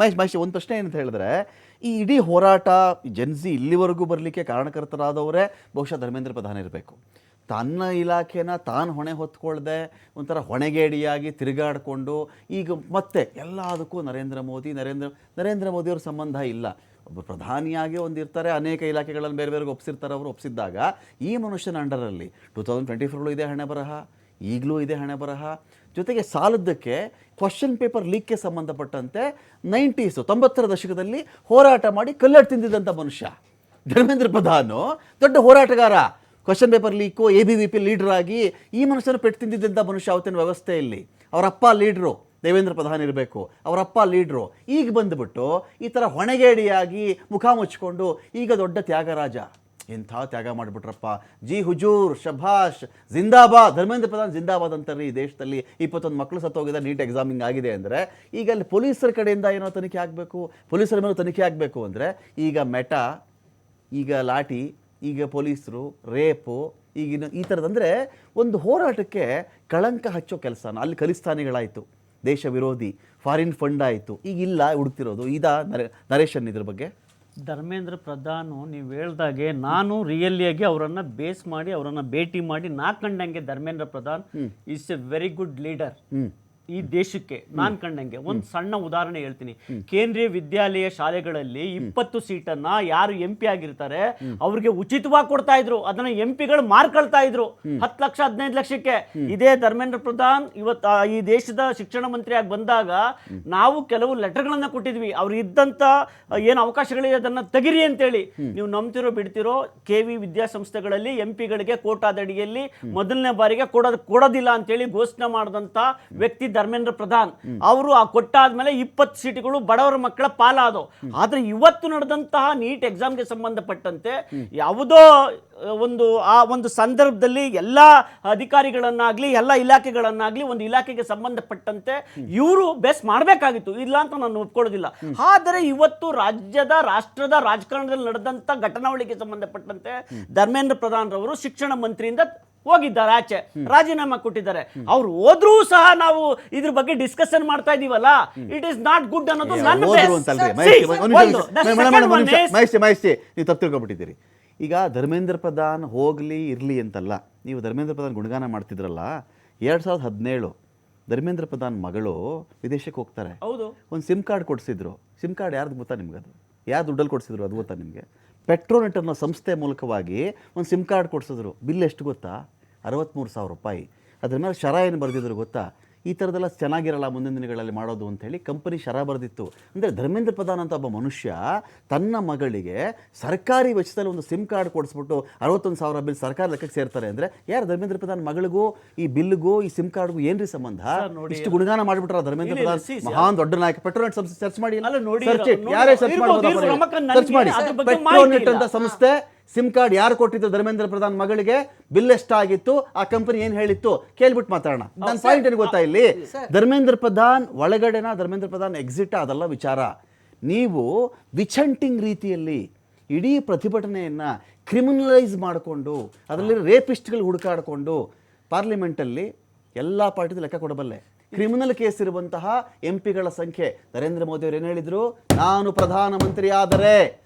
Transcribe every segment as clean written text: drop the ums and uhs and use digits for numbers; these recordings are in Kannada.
ಮಹೇಶ್ ಒಂದು ಪ್ರಶ್ನೆ ಏನಂತ ಹೇಳಿದ್ರೆ, ಈ ಇಡೀ ಹೋರಾಟ ಜನ್ಸಿ ಇಲ್ಲಿವರೆಗೂ ಬರಲಿಕ್ಕೆ ಕಾರಣಕರ್ತರಾದವರೇ ಬಹುಶಃ ಧರ್ಮೇಂದ್ರ ಪ್ರಧಾನ್ ಇರಬೇಕು. ತನ್ನ ಇಲಾಖೆನ ತಾನು ಹೊಣೆ ಹೊತ್ಕೊಳ್ದೆ ಒಂಥರ ಹೊಣೆಗೇಡಿಯಾಗಿ ತಿರುಗಾಡಿಕೊಂಡು ಈಗ ಮತ್ತೆ ಎಲ್ಲದಕ್ಕೂ ನರೇಂದ್ರ ಮೋದಿಯವ್ರ ಸಂಬಂಧ ಇಲ್ಲ. ಒಬ್ಬ ಪ್ರಧಾನಿಯಾಗಿ ಒಂದಿರ್ತಾರೆ, ಅನೇಕ ಇಲಾಖೆಗಳನ್ನು ಬೇರೆ ಬೇರೆಗೆ ಒಪ್ಪಿಸಿರ್ತಾರೆ. ಅವರು ಒಪ್ಪಿಸಿದ್ದಾಗ ಈ ಮನುಷ್ಯನ ಅಂಡರಲ್ಲಿ 2024 ಇದೇ ಹಣೆ ಬರಹ, ಈಗಲೂ ಇದೇ ಹಣೆ ಬರಹ. ಜೊತೆಗೆ ಸಾಲದ್ದಕ್ಕೆ ಕ್ವಶನ್ ಪೇಪರ್ ಲೀಕ್ಗೆ ಸಂಬಂಧಪಟ್ಟಂತೆ 90ರ ದಶಕದಲ್ಲಿ ಹೋರಾಟ ಮಾಡಿ ಕಲ್ಲಟ್ಟು ತಿಂದಿದ್ದಂಥ ಮನುಷ್ಯ ಧರ್ಮೇಂದ್ರ ಪ್ರಧಾನ್. ದೊಡ್ಡ ಹೋರಾಟಗಾರ, question paper leak, ABVP leader ಆಗಿ ಈ ಮನುಷ್ಯನ ಪೆಟ್ಟು ತಿಂದಿದ್ದಂಥ ಮನುಷ್ಯ ಅವತ್ತಿನ ವ್ಯವಸ್ಥೆಯಲ್ಲಿ. ಅವರಪ್ಪ ಲೀಡ್ರು ದೇವೇಂದ್ರ ಪ್ರಧಾನ್ ಇರಬೇಕು, ಅವರಪ್ಪ ಲೀಡ್ರು. ಈಗ ಬಂದುಬಿಟ್ಟು ಈ ಥರ ಹೊಣೆಗೇಡಿಯಾಗಿ ಮುಖ ಮುಚ್ಕೊಂಡು ಈಗ ದೊಡ್ಡ ತ್ಯಾಗರಾಜ. ಎಂಥ ತ್ಯಾಗ ಮಾಡಿಬಿಟ್ರಪ್ಪ. ಜಿ ಹುಜೂರ್, ಶಭಾಷ್, ಜಿಂದಾಬಾದ್. ಧರ್ಮೇಂದ್ರ ಪ್ರಧಾನ್ ಜಿಂದಾಬಾದ್ ಅಂತಾರೆ. ಈ ದೇಶದಲ್ಲಿ 21 ಮಕ್ಕಳು ಸತ್ತೋಗಿದೆ, ನೀಟ್ ಎಕ್ಸಾಮಿಂಗ್ ಆಗಿದೆ ಅಂದರೆ ಈಗ ಅಲ್ಲಿ ಪೊಲೀಸರ ಕಡೆಯಿಂದ ಏನೋ ತನಿಖೆ ಆಗಬೇಕು, ಪೊಲೀಸರ ಮೇಲೆ ತನಿಖೆ ಆಗಬೇಕು ಅಂದರೆ ಈಗ ಮೆಟಾ, ಈಗ ಲಾಠಿ, ಈಗ ಪೊಲೀಸರು, ರೇಪು, ಈಗಿನ ಈ ಥರದಂದರೆ ಒಂದು ಹೋರಾಟಕ್ಕೆ ಕಳಂಕ ಹಚ್ಚೋ ಕೆಲಸನ ಅಲ್ಲಿ ಖಲಿಸ್ತಾನಿಗಳಾಯಿತು, ದೇಶ ವಿರೋಧಿ, ಫಾರಿನ್ ಫಂಡ್ ಆಯಿತು. ಈಗಿಲ್ಲ ಹುಡುಕ್ತಿರೋದು. ನರೇಶನ್ ಇದ್ರ ಬಗ್ಗೆ ಧರ್ಮೇಂದ್ರ ಪ್ರಧಾನ್ ನೀವು ಹೇಳ್ದಾಗೆ ನಾನು ರಿಯಲಿಯಾಗಿ ಅವರನ್ನು ಬೇಸ್ ಮಾಡಿ ಅವರನ್ನು ಭೇಟಿ ಮಾಡಿ ಕಂಡಂಗೆ Dharmendra Pradhan is a very good leader ಈ ದೇಶಕ್ಕೆ. ನಾನು ಕಂಡಂಗೆ ಒಂದು ಸಣ್ಣ ಉದಾಹರಣೆ ಹೇಳ್ತೀನಿ. ಕೇಂದ್ರೀಯ ವಿದ್ಯಾಲಯ ಶಾಲೆಗಳಲ್ಲಿ 20 ಸೀಟನ್ನ ಯಾರು MP ಆಗಿರ್ತಾರೆ ಅವ್ರಿಗೆ ಉಚಿತವಾಗಿ ಕೊಡ್ತಾ ಇದ್ರು. ಅದನ್ನ MP ಗಳು ಮಾರ್ಕೊಳ್ತಾ ಇದ್ರು 10 ಲಕ್ಷ 15 ಲಕ್ಷಕ್ಕೆ. ಇದೇ ಧರ್ಮೇಂದ್ರ ಪ್ರಧಾನ್ ಇವತ್ತು ಈ ದೇಶದ ಶಿಕ್ಷಣ ಮಂತ್ರಿಯಾಗಿ ಬಂದಾಗ ನಾವು ಕೆಲವು ಲೆಟರ್ಗಳನ್ನ ಕೊಟ್ಟಿದ್ವಿ. ಅವ್ರು ಇದ್ದಂತ ಏನು ಅವಕಾಶಗಳಿದೆ ಅದನ್ನ ತೆಗಿರಿ ಅಂತೇಳಿ. ನೀವು ನಂಬ್ತಿರೋ ಬಿಡ್ತಿರೋ KV ವಿದ್ಯಾಸಂಸ್ಥೆಗಳಲ್ಲಿ MP ಗಳಿಗೆ ಕೋಟಾದಡಿಯಲ್ಲಿ ಮೊದಲನೇ ಬಾರಿಗೆ ಕೊಡೋದಿಲ್ಲ ಅಂತೇಳಿ ಘೋಷಣೆ ಮಾಡಿದಂತ ವ್ಯಕ್ತಿ ಧರ್ಮೇಂದ್ರ ಪ್ರಧಾನ್. ಅವರು ಆ ಕೊಟ್ಟಾದ್ಮೇಲೆ 20 ಸೀಟುಗಳು ಬಡವರ ಮಕ್ಕಳ ಪಾಲಾದವು. ಆದ್ರೆ ಇವತ್ತು ನಡೆದಂತಹ ನೀಟ್ ಎಕ್ಸಾಮ್ಗೆ ಸಂಬಂಧಪಟ್ಟಂತೆ ಯಾವುದೋ ಒಂದು ಸಂದರ್ಭದಲ್ಲಿ ಎಲ್ಲ ಅಧಿಕಾರಿಗಳನ್ನಾಗ್ಲಿ ಎಲ್ಲ ಇಲಾಖೆಗಳನ್ನಾಗ್ಲಿ ಒಂದು ಇಲಾಖೆಗೆ ಸಂಬಂಧಪಟ್ಟಂತೆ ಇವರು ಬೆಸ್ಟ್ ಮಾಡಬೇಕಾಗಿತ್ತು, ಇಲ್ಲ ಅಂತ ನಾನು ಒಪ್ಕೊಳ್ಳೋದಿಲ್ಲ. ಆದರೆ ಇವತ್ತು ರಾಷ್ಟ್ರದ ರಾಜಕಾರಣದಲ್ಲಿ ನಡೆದಂತ ಘಟನಾವಳಿಗೆ ಸಂಬಂಧಪಟ್ಟಂತೆ ಧರ್ಮೇಂದ್ರ ಪ್ರಧಾನ್ ರವರು ಶಿಕ್ಷಣ ಮಂತ್ರಿಯಿಂದ ಹೋಗಿದ್ದಾರೆ, ಆಚೆ ರಾಜೀನಾಮೆ ಕೊಟ್ಟಿದ್ದಾರೆ. ಅವ್ರು ಹೋದ್ರೂ ಸಹ ನಾವು ಇದ್ರ ಬಗ್ಗೆ ಡಿಸ್ಕಷನ್ ಮಾಡ್ತಾ ಇದೀವಲ್ಲ, ಇಟ್ ಇಸ್ ನಾಟ್ ಗುಡ್ ಅನ್ನೋದು ನನ್ನ ನೀವು ತಪ್ಪು ತಿಳ್ಕೊಬಿಟ್ಟಿದ್ದೀರಿ. ಈಗ ಧರ್ಮೇಂದ್ರ ಪ್ರಧಾನ್ ಹೋಗ್ಲಿ ಇರ್ಲಿ ಅಂತಲ್ಲ, ನೀವು ಧರ್ಮೇಂದ್ರ ಪ್ರಧಾನ್ ಗುಣಗಾನ ಮಾಡ್ತಿದ್ರಲ್ಲ. 2017 ಧರ್ಮೇಂದ್ರ ಪ್ರಧಾನ್ ಮಗಳು ವಿದೇಶಕ್ಕೆ ಹೋಗ್ತಾರೆ. ಹೌದು, ಒಂದು ಸಿಮ್ ಕಾರ್ಡ್ ಕೊಡಿಸಿದ್ರು. ಸಿಮ್ ಕಾರ್ಡ್ ಯಾರ್ದು ಗೊತ್ತಾ ನಿಮ್ಗೆ? ಅದು ಯಾರು ದುಡ್ಡಲ್ಲಿ ಕೊಡಿಸಿದ್ರು ಅದು ಗೊತ್ತಾ ನಿಮಗೆ? ಪೆಟ್ರೋನೆಟ್ ಅನ್ನೋ ಸಂಸ್ಥೆ ಮೂಲಕವಾಗಿ ಒಂದು ಸಿಮ್ ಕಾರ್ಡ್ ಕೊಡಿಸಿದ್ರು. ಬಿಲ್ ಎಷ್ಟು ಗೊತ್ತಾ? 63,000 ರೂಪಾಯಿ. ಅದ್ರ ಮೇಲೆ ಶರ ಏನು ಬರೆದಿದ್ರು ಗೊತ್ತಾ? ಈ ಥರದ್ದೆಲ್ಲ ಚೆನ್ನಾಗಿರಲ್ಲ ಮುಂದಿನ ದಿನಗಳಲ್ಲಿ ಮಾಡೋದು ಅಂಥೇಳಿ ಕಂಪನಿ ಶರ ಬರೆದಿತ್ತು. ಅಂದರೆ ಧರ್ಮೇಂದ್ರ ಪ್ರಧಾನ್ ಅಂತ ಒಬ್ಬ ಮನುಷ್ಯ ತನ್ನ ಮಗಳಿಗೆ ಸರ್ಕಾರಿ ವೆಚ್ಚದಲ್ಲಿ ಒಂದು ಸಿಮ್ ಕಾರ್ಡ್ ಕೊಡಿಸ್ಬಿಟ್ಟು 61,000 ಬಿಲ್ ಸರ್ಕಾರ ಲೆಕ್ಕಕ್ಕೆ ಸೇರ್ತಾರೆ ಅಂದರೆ ಯಾರು? ಧರ್ಮೇಂದ್ರ ಪ್ರಧಾನ್ ಮಗಳಿಗೂ ಈ ಬಿಲ್ಗೂ ಈ ಸಿಮ್ ಕಾರ್ಡ್ಗೂ ಏನ್ರಿ ಸಂಬಂಧ? ಇಷ್ಟು ಗುಣಗಾನ ಮಾಡಿಬಿಟ್ರ ಧರ್ಮೇಂದ್ರ ಪ್ರಧಾನ್, ಮಹಾನ್ ದೊಡ್ಡ ನಾಯಕ. ಪೆಟ್ರೋನೆಟ್ ಸಂಸ್ಥೆ ಸರ್ಚ್ ಮಾಡಿ, ಯಾರೇ ಸರ್ಚ್ ಮಾಡಿ. ಪೆಟ್ರೋನೆಟ್ ಅಂತ ಸಂಸ್ಥೆ ಸಿಮ್ ಕಾರ್ಡ್ ಯಾರು ಕೊಟ್ಟಿದ್ದು ಧರ್ಮೇಂದ್ರ ಪ್ರಧಾನ್ ಮಗಳಿಗೆ, ಬಿಲ್ ಎಷ್ಟಾಗಿತ್ತು, ಆ ಕಂಪನಿ ಏನ್ ಹೇಳಿತ್ತು ಕೇಳ್ಬಿಟ್ಟು ಮಾತಾಡೋಣ. ನನ್ನ ಪಾಯಿಂಟ್ ಏನು ಗೊತ್ತಾ ಇಲ್ಲಿ? ಧರ್ಮೇಂದ್ರ ಪ್ರಧಾನ್ ಒಳಗಡೆನ ಧರ್ಮೇಂದ್ರ ಪ್ರಧಾನ್ ಎಕ್ಸಿಟ್ ಅದಲ್ಲ ವಿಚಾರ. ನೀವು ವಿಚಂಟಿಂಗ್ ರೀತಿಯಲ್ಲಿ ಇಡೀ ಪ್ರತಿಭಟನೆಯನ್ನ ಕ್ರಿಮಿನಲೈಸ್ ಮಾಡಿಕೊಂಡು ಅದರಲ್ಲಿ ರೇಪಿಸ್ಟ್ಗಳು ಹುಡುಕಾಡಿಕೊಂಡು ಪಾರ್ಲಿಮೆಂಟಲ್ಲಿ ಎಲ್ಲ ಪಾರ್ಟಿದು ಲೆಕ್ಕ ಕೊಡಬಲ್ಲೆ. ಕ್ರಿಮಿನಲ್ ಕೇಸ್ ಇರುವಂತಹ MP ಗಳ ಸಂಖ್ಯೆ. ನರೇಂದ್ರ ಮೋದಿ ಅವರು ಏನು ಹೇಳಿದ್ರು? ನಾನು ಪ್ರಧಾನಮಂತ್ರಿ ಆದರೆ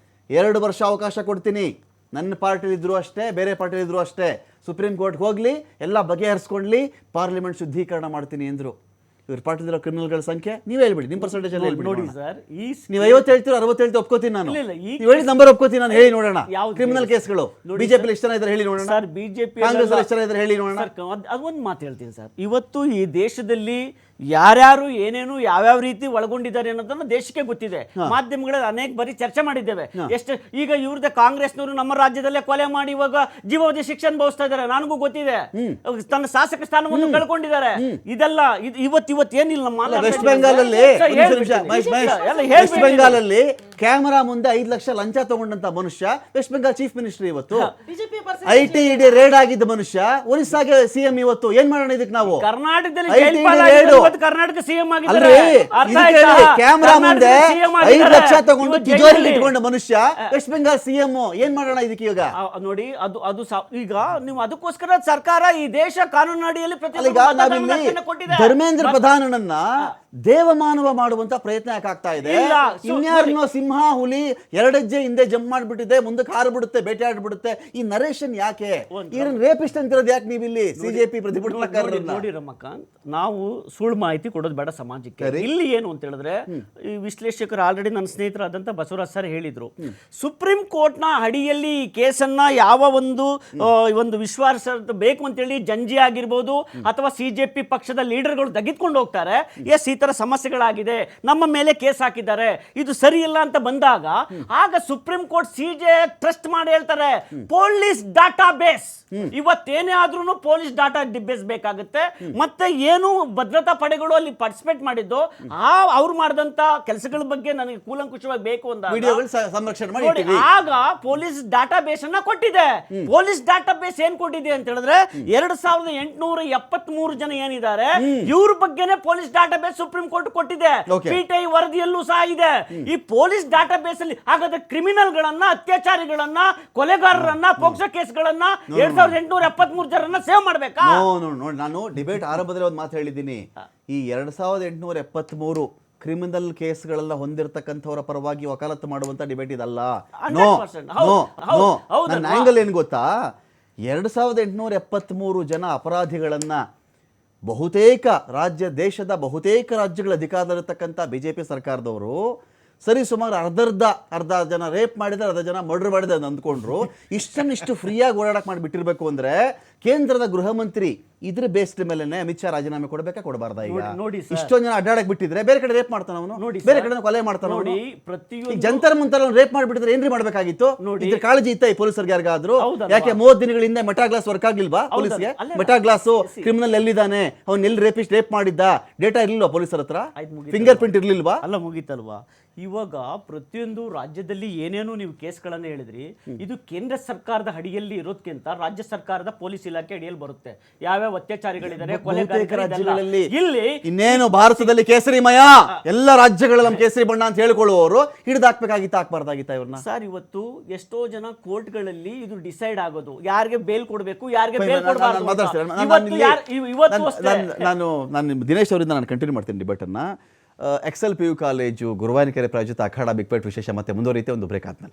2 ವರ್ಷ ಅವಕಾಶ ಕೊಡ್ತೀನಿ. ನನ್ನ ಪಾರ್ಟಿಲಿದ್ರು ಅಷ್ಟೇ, ಬೇರೆ ಪಾರ್ಟಿಲಿದ್ರು ಅಷ್ಟೇ, ಸುಪ್ರೀಂ ಕೋರ್ಟ್ಗೆ ಹೋಗಲಿ, ಎಲ್ಲ ಬಗೆಹರಿಸ್ಕೊಳ್ಳಿ, ಪಾರ್ಲಿಮೆಂಟ್ ಶುದ್ಧೀಕರಣ ಮಾಡ್ತೀನಿ ಎಂದರು. ಇವ್ರ ಪಾರ್ಟಿಲಿರೋ ಕ್ರಿಮಿನಲ್ಗಳ ಸಂಖ್ಯೆ ನೀವು ಹೇಳ್ಬಿಡಿ, ನಿಮ್ಮ ಪರ್ಸೆಂಟೇಜ್ ಎಲ್ಲ ಹೇಳ್ಬಿಡಿ. ನೋಡಿ ಸರ್, ನೀವು 50 ಹೇಳ್ತೀರೋ 60 ಹೇಳ್ತೀವಿ, ಒಪ್ಕೋತೀನಿ ನಾನು. ನೀವು ಹೇಳಿ ನಂಬರ್ ಒಪ್ಕೋತೀನಿ ನಾನು. ಹೇಳಿ ನೋಡೋಣ ಕ್ರಿಮಿನಲ್ ಕೇಸ್ಗಳು ಬಿಜೆಪಿ ಎಷ್ಟು ಜನ ಇದ್ದಾರೆ ಹೇಳಿ ನೋಡೋಣ. ಸರ್, ಬಿಜೆಪಿ ಕಾಂಗ್ರೆಸ್ ಎಷ್ಟು ಜನ ಇದ್ದಾರೆ ಹೇಳಿ ನೋಡೋಣ. ಅದೊಂದು ಮಾತು ಹೇಳ್ತೀನಿ ಸರ್, ಇವತ್ತು ಈ ದೇಶದಲ್ಲಿ ಯಾರ್ಯಾರು ಏನೇನು ಯಾವ್ಯಾವ ರೀತಿ ಒಳಗೊಂಡಿದ್ದಾರೆ ಅನ್ನೋದನ್ನ ದೇಶಕ್ಕೆ ಗೊತ್ತಿದೆ. ಮಾಧ್ಯಮಗಳಲ್ಲಿ ಅನೇಕ ಬಾರಿ ಚರ್ಚೆ ಮಾಡಿದ್ದೇವೆ. ಎಷ್ಟು ಈಗ ಇವ್ರದ್ದೇ ಕಾಂಗ್ರೆಸ್ನವರು ನಮ್ಮ ರಾಜ್ಯದಲ್ಲೇ ಕೊಲೆ ಮಾಡಿ ಇವಾಗ ಜೀವಾವಧಿ ಶಿಕ್ಷೆ ಅನುಭವಿಸ್ತಾ ಇದ್ದಾರೆ, ನನಗೂ ಗೊತ್ತಿದೆ. ತನ್ನ ಶಾಸಕ ಸ್ಥಾನವನ್ನು ಕಳ್ಕೊಂಡಿದ್ದಾರೆ. ಇದೆಲ್ಲ ಇವತ್ತು ಏನಿಲ್ಲ ನಮ್ಮ ವೆಸ್ಟ್ ಬೆಂಗಾಲಲ್ಲಿ ಕ್ಯಾಮರಾ ಮುಂದೆ 5 ಲಕ್ಷ ಲಂಚ ತಗೊಂಡಂತ ಮನುಷ್ಯ ವೆಸ್ಟ್ ಬೆಂಗಾಲ್ ಚೀಫ್ ಮಿನಿಸ್ಟರ್. ಇವತ್ತು IT ರೇಡ್ ಆಗಿದ್ದ ಮನುಷ್ಯ ಒರಿಸ್ಸಾಗೆ CM. ಇವತ್ತು ಏನ್ ಮಾಡೋಣ ಇದಕ್ಕೆ ನಾವು? ಕರ್ನಾಟಕದಲ್ಲಿ ಕರ್ನಾಟಕ CM ಕ್ಯಾಮರಾ ಮುಂದೆ 5 ಲಕ್ಷ ತಗೊಂಡು ತಿಜೋರಿಯಲ್ಲಿ ಇಟ್ಕೊಂಡ ಮನುಷ್ಯ ವೆಸ್ಟ್ ಬೆಂಗಾಲ್ CM. ಏನ್ ಮಾಡೋಣ ಇದಕ್ಕೆ ಈಗ? ನೋಡಿ, ಅದು ಈಗ ನೀವು ಅದಕ್ಕೋಸ್ಕರ ಸರ್ಕಾರ ಈ ದೇಶ ಕಾನೂನು ಅಡಿಯಲ್ಲಿ ಧರ್ಮೇಂದ್ರ ಪ್ರಧಾನನನ್ನ ದೇವಮಾನವ ಮಾಡುವಂತ ಪ್ರಯತ್ನ ಯಾಕಾಗ್ತಾ ಇದೆ? ಇಲ್ಲ, ಇನ್ಯಾರನ್ನೋ ಸಿಂಹ ಹುಲಿ ಎರಡೆಜ್ಜೆ ಹಿಂದೆ ಜಂಪ್ ಮಾಡ್ಬಿಟ್ಟಿದೆ, ಮುಂದಕ್ಕೆ ಹಾರ್ಬಿಡುತ್ತೆ, ಬೇಟೆಯಾಡ್ಬಿಡುತ್ತೆ. ಈ ನರೇಶನ್ ಯಾಕೆ? ಈರನ್ ರೇಪಿಸ್ಟ್ ಅಂತಿರೋದು ಯಾಕೆ ನೀವಿಲ್ಲಿ ಸಿಜೆಪಿ ಪ್ರತಿಭಟನಾಕಾರರನ್ನ? ನೋಡಿ ರಮಕಾಂತ್, ನಾವು ಸುಳ್ಳು ಮಾಹಿತಿ ಕೊಡೋದು ಬೇಡ ಸಮಾಜಕ್ಕೆ. ಇಲ್ಲಿ ಏನು ಅಂತ ಹೇಳಿದ್ರೆ, ಈ ವಿಶ್ಲೇಷಕರು ಆಲ್ರೆಡಿ ನನ್ನ ಸ್ನೇಹಿತರಾದಂತ ಬಸವರಾಜ್ ಸರ್ ಹೇಳಿದ್ರು, ಸುಪ್ರೀಂ ಕೋರ್ಟ್ನ ಅಡಿಯಲ್ಲಿ ಈ ಕೇಸನ್ನ ಯಾವ ಒಂದು ವಿಶ್ವಾಸ ಬೇಕು ಅಂತೇಳಿ ಜಂಜಿ ಆಗಿರ್ಬೋದು ಅಥವಾ ಸಿಜೆಪಿ ಪಕ್ಷದ ಲೀಡರ್ಗಳು ತೆಗೆದುಕೊಂಡು ಹೋಗ್ತಾರೆ. ಎಸ್, ಈ ತರ ಸಮಸ್ಯೆಗಳಾಗಿದೆ, ನಮ್ಮ ಮೇಲೆ ಕೇಸ್ ಹಾಕಿದ್ದಾರೆ, ಇದು ಸರಿ ಇಲ್ಲ ಅಂತ ಬಂದಾಗ ಆಗ ಸುಪ್ರೀಂ ಕೋರ್ಟ್ ಸಿಜೆ ಟ್ರಸ್ಟ್ ಮಾಡಿ ಹೇಳ್ತಾರೆ ಪೊಲೀಸ್ ಡಾಟಾ ಬೇಸ್. ಇವತ್ತೇನೇ ಆದ್ರೂ ಪೊಲೀಸ್ ಡಾಟಾ ಬೇಸ್ ಬೇಕಾಗುತ್ತೆ. ಮತ್ತೆ ಏನು ಭದ್ರತಾ ಪಡೆಗಳು ಅಲ್ಲಿ ಪಾರ್ಟಿಸಿಪೇಟ್ ಮಾಡಿದ್ದು, ಅವ್ರು ಮಾಡಿದಂತ ಕೆಲಸಗಳ ಬಗ್ಗೆ ನನಗೆ ಕೂಲಂಕುಷವಾಗಿ ಬೇಕು ವಿಡಿಯೋಗಳು ಸಂರಕ್ಷಣೆ ಮಾಡಿ ನೋಡಿ, ಆಗ ಪೊಲೀಸ್ ಡಾಟಾ ಬೇಸ್ ಅನ್ನ ಕೊಟ್ಟಿದೆ. ಪೊಲೀಸ್ ಡಾಟಾ ಬೇಸ್ ಏನ್ ಕೊಟ್ಟಿದೆ ಅಂತ ಹೇಳಿದ್ರೆ 2873 ಜನ ಏನಿದ್ದಾರೆ ಇವ್ರ ಬಗ್ಗೆನೇ police data base supreme court ಕೊಟ್ಟಿದೆ. ಪಿಟಿಐ ವರದಿಯಲ್ಲೂ ಸಹ ಇದೆ. ಈ ಪೊಲೀಸ್ ಡಾಟಾ ಬೇಸ್ ಅಲ್ಲಿ ಹಾಗಾದ್ರೆ ಕ್ರಿಮಿನಲ್ ಗಳನ್ನ, ಅತ್ಯಾಚಾರಿಗಳನ್ನ, ಕೊಲೆಗಾರರನ್ನ, ಪೋಕ್ಸೋ ಕೇಸ್ಗಳನ್ನ 2873 ಜನರನ್ನ ಸೇವ್ ಮಾಡ್ಬೇಕಾ? ನೋಡಿ, ನಾನು ಡಿಬೇಟ್ ಆರಂಭದಲ್ಲಿ ಒಂದು ಮಾತು ಹೇಳಿದ್ದೀನಿ. ಈ 2873 ಕ್ರಿಮಿನಲ್ ಕೇಸ್ಗಳೆಲ್ಲ ಹೊಂದಿರತಕ್ಕಂಥವರ ಪರವಾಗಿ ವಕಾಲತ್ತು ಮಾಡುವಂತ ಡಿಬೇಟ್ ಇದಲ್ಲ. ನನ್ನ ಆಂಗಲ್ ಏನು ಗೊತ್ತಾ, 2873 ಜನ ಅಪರಾಧಿಗಳನ್ನ ಬಹುತೇಕ ದೇಶದ ಬಹುತೇಕ ರಾಜ್ಯಗಳ ಅಧಿಕಾರದಲ್ಲಿರ್ತಕ್ಕಂಥ ಬಿಜೆಪಿ ಸರ್ಕಾರದವರು ಸರಿ ಸುಮಾರು ಅರ್ಧ ಜನ ರೇಪ್ ಮಾಡಿದ್ರೆ, ಅರ್ಧ ಜನ ಮರ್ಡರ್ ಮಾಡಿದ್ರೆ ಅಂದ್ಕೊಂಡ್ರು. ಇಷ್ಟು ಫ್ರೀಯಾಗಿ ಓಡಾಡಕ್ ಮಾಡಿಬಿಟ್ಟಿರ್ಬೇಕು ಅಂದ್ರೆ ಕೇಂದ್ರದ ಗೃಹ ಮಂತ್ರಿ ಇದ್ರ ಬೇಸ್ಡ್ ಮೇಲೆ ಅಮಿತ್ ಶಾ ರಾಜೀನಾಮೆ ಕೊಡಬೇಕಾ ಕೊಡಬಾರ್ದ? ಈಗ ಇಷ್ಟೊಂದು ಜನ ಅಡ್ಡಾಡಕ್ ಬಿಟ್ಟಿದ್ರೆ ಬೇರೆ ಕಡೆ ರೇಪ್ ಮಾಡ್ತಾನ ಅವನು, ಬೇರೆ ಕಡೆ ಕೊಲೆ ಮಾಡ್ತಾನ ಅವನು. ಜಂತರ್ ಮಂತರ ರೇಪ್ ಮಾಡಿಬಿಟ್ಟಿದ್ರೆ ಏನ್ರಿ ಮಾಡ್ಬೇಕಾಗಿತ್ತು? ಇದ್ರ ಕಾಳಜಿ ಇತ್ತ ಈ ಪೊಲೀಸರಿಗೆ ಯಾರಿಗಾದ್ರು? ಯಾಕೆ 30 ದಿನಗಳಿಂದ ಮೆಟಾ ಗ್ಲಾಸ್ ವರ್ಕ್ ಆಗ್ಲಿಲ್ವಾ ಪೊಲೀಸ್ಗೆ? ಮೆಟಾ ಗ್ಲಾಸ್ ಕ್ರಿಮಿನಲ್ ಎಲ್ಲಿದ್ದಾನೆ, ಅವ್ನು ಎಲ್ಲಿ ರೇಪ್ ಮಾಡಿದ್ದ, ಡೇಟಾ ಇರ್ಲಿಲ್ವಾ ಪೊಲೀಸರ ಹತ್ರ? ಫಿಂಗರ್ ಪ್ರಿಂಟ್ ಇರ್ಲಿಲ್ವಾ? ಅಲ್ಲ, ಮುಗೀತಲ್ವಾ? ಇವಾಗ ಪ್ರತಿಯೊಂದು ರಾಜ್ಯದಲ್ಲಿ ಏನೇನು ನೀವು ಕೇಸ್ಗಳನ್ನ ಹೇಳಿದ್ರಿ, ಇದು ಕೇಂದ್ರ ಸರ್ಕಾರದ ಅಡಿಯಲ್ಲಿ ಇರೋದಕ್ಕಿಂತ ರಾಜ್ಯ ಸರ್ಕಾರದ ಪೊಲೀಸ್ ಇಲಾಖೆ ಅಡಿಯಲ್ಲಿ ಬರುತ್ತೆ. ಯಾವ್ಯಾವ ಅತ್ಯಾಚಾರಿಗಳಿದ್ದಾರೆ, ರಾಜ್ಯಗಳಲ್ಲಿ ಇಲ್ಲಿ ಇನ್ನೇನು ಭಾರತದಲ್ಲಿ ಕೇಸರಿಮಯ ಎಲ್ಲ ರಾಜ್ಯಗಳಲ್ಲಿ ನಮ್ಮ ಕೇಸರಿ ಬಣ್ಣ ಅಂತ ಹೇಳ್ಕೊಳ್ಳುವವರು ಹಿಡಿದಾಕ್ಬೇಕಾಗಿತ್ತ, ಹಾಕ್ಬಾರ್ದಾಗಿತ್ತ ಇವ್ರನ್ನ? ಸರ್, ಇವತ್ತು ಎಷ್ಟೋ ಜನ ಕೋರ್ಟ್ಗಳಲ್ಲಿ ಇದು ಡಿಸೈಡ್ ಆಗೋದು, ಯಾರಿಗೆ ಬೇಲ್ ಕೊಡಬೇಕು, ಯಾರಿಗೆ ಬೇಲ್ ಕೊಡಬಾರ್ದು. ನಾನು ದಿನೇಶ್ ಅವರಿಂದ ನಾನು ಕಂಟಿನ್ಯೂ ಮಾಡ್ತೀನಿ ಡಿಬೇಟ್ ಅನ್ನ. ಎಕ್ಸೆಲ್ PU ಕಾಲೇಜು ಗುರುವಾನಕೆರೆ ಪ್ರಾಯೋಜಿತ ಅಖಾಡ ಬಿಗ್ ಫೈಟ್ ವಿಶೇಷ ಮತ್ತೆ ಮುಂದುವರಿಯುತ್ತೆ ಒಂದು ಬ್ರೇಕ್ ಆದ್ಮೇಲೆ.